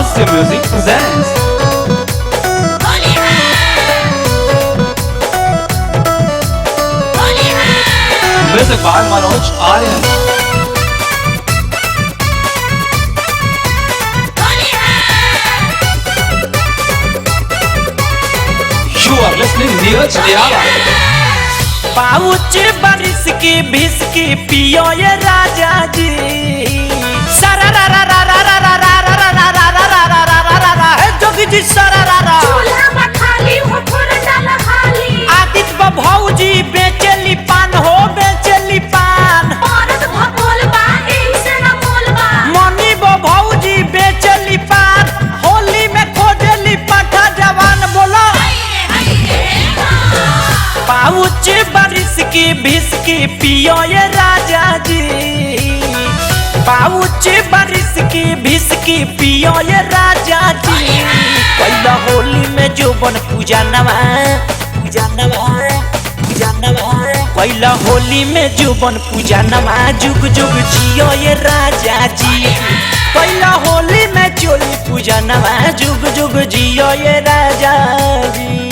Rahasya Music presents Music by Manoj Aryan. You are listening Neeraj Niyala. Pouch बारिश की भिस की पियो ये राजा जी सारा रा रा रा रा रा रा रा रा रा रा रा रा रा रा रा रा रा है जोगी जी सारा रा रा आदित्य भौजी बेचेली पान हो बेचेली पान मनी भौजी बेचेली पान होली में खोजेली पठा जवान बोलो पाउच बारिश की भिस की पियो ये राजा जी पाउच बारिश की भिस की पियो ये राजा जी पहला होली में जोबन पूजा नवा पहला होली में जोबन पूजा नवा जुग जुग जियो ये राजा जी पहला होली में चोली पूजा नवा जुग जुग जियो ये राजा जी।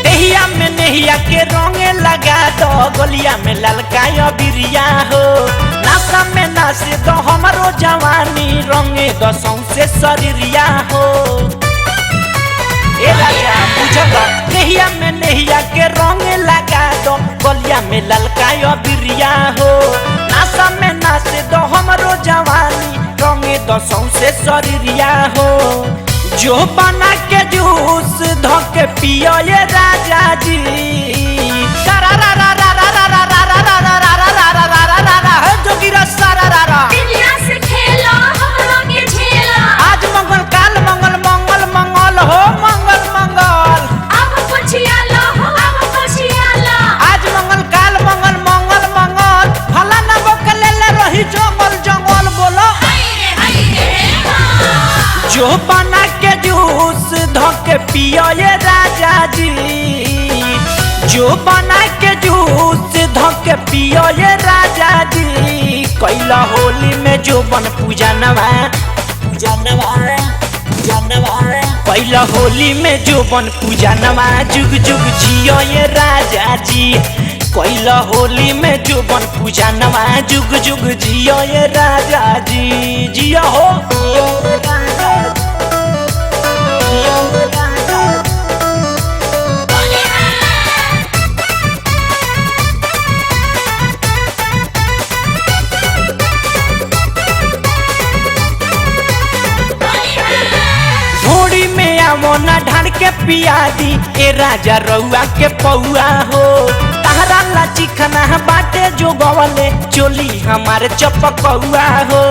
नहिया के रंगे लगा दो गोलिया में ललका बिरिया हो नासा में नाचे दो हमारो जवानी रंगे दो सौंसे शरीरिया हो ए राजा बुझला नहिया में नहिया के रंगे लगा दो गोलिया में ललका बिरिया हो नासा में नाचे दो हमारो जवानी रंगे दो सौंसे शरीरिया हो जो बना के जूस धोके पियो ये राजा जी सारा रा रा रा रा रा रा रा रा रा रा रा रा रा रा रा रा रा है जोगी रा सारा रा रा से खेलो हमरो के झेलो आज मंगल काल मंगल मंगल मंगल हो मंगल मंगल अब पुछिया लो अब पुछिया लो आज मंगल काल मंगल मंगल मंगल भला न बकले ले रही जंगल जंगल बोलो जो बना के जूस धोके पियो ये राजा जी जो बना के जूस धोके पियो ये राजा जी कैला होली में जो बन पूजा नवा कैला होली में जो बन पूजा नवा जुग जुग जियो ये राजा जी कैला होली में जो बन पूजा नवा जुग जुग जियो ये राजा जी जियो हो मोना ढाल के पिया दी ए राजा रउआ के पौआ हो तहरा ला चिखना बाटे जो गवले चोली हमारे चपकौआ हो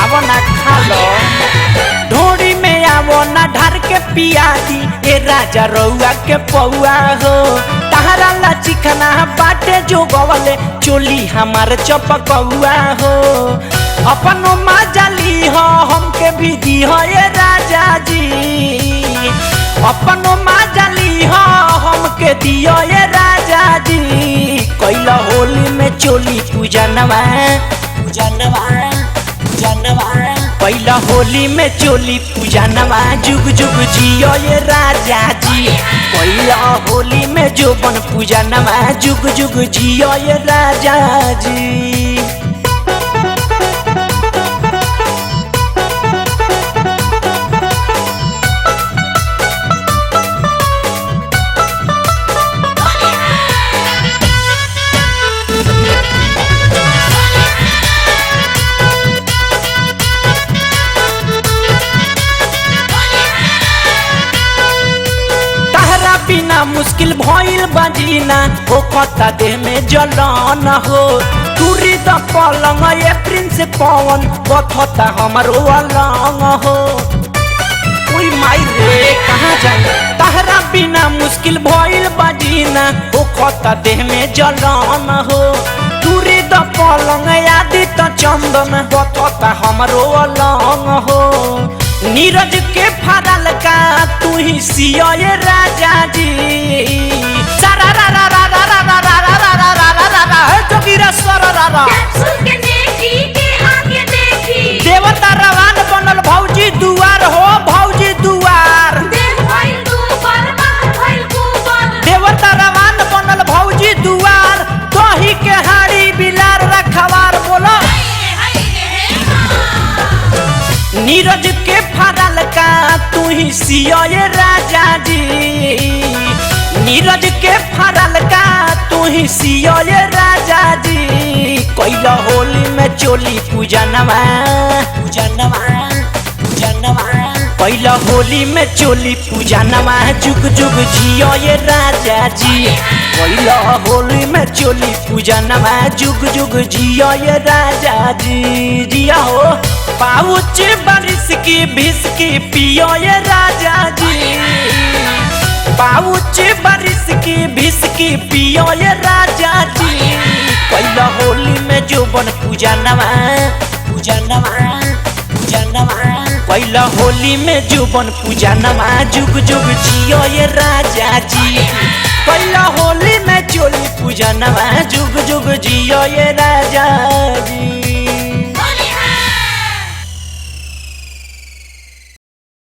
आवो ना खा लो ढोड़ी में आवो ना ढाल के पिया दी ए राजा रउआ के पौआ हो तहरा ला चिखना बाटे जो गवले चोली हमारे चपकौआ हो अपनो माजली हो हमके भी दी हो ये राजा जी अपनो माजली हो हमके दियो ये राजा जी कैला होली में चोली पूजा नवा कैला होली में चोली पूजा नवा जुग जुग जियो ये राजा जी कैला होली में जो बन पूजा नवा जुग जुग जियो ये राजा जी। बिना मुश्किल भइल बजीना ओ कता देह में जलन हो दूरी द पलंग ये प्रिंस पवन बथता हमर अलंग हो कोई माई रे कहाँ जाए तहरा बिना मुश्किल भइल बजीना ओ खता देह में जलन हो दूरी द पलंग आदि त चंदन बतता हमरो अलंग हो नीरज के फरल का तू ही सिया ये राजा जी सारा रा रा रा रा रा रा रा रा रा रा रा रा रा हे जोगिरा सर रा रा कैप्सूल के देखी के आगे देखी देवता रवान बनल भौजी दुआर हो भौजी दुआर देह भइल दूबर बाहर भइल कुबर देवता रवान बनल भौजी दुआर दही के हाड़ी बिलार रखवार बोलो नीरज के फरल का तू ही सिया ये राजा जी नीरज के फरल का तू ही सिया ये राजा जी कैला होली में चोली पूजनवा पूजनवा पूजनवा कैला होली में चोली पूजनवा जुग जुग जियो ये राजा जी कैला होली में चोली पूजनवा जुग जुग जियो ये राजा जी जिया हो पाउच बारिश की भिस की पियो ये राजा जी पाउच बारिश की भिस की पियो ये राजा जी कैला होली में जोबन पूजनवा पूजनवा पूजनवा कैला होली में जोबन पूजनवा जुग जुग जियो ये राजा जी कैला होली में चोली पूजनवा जुग जुग जियो ये राजा जी।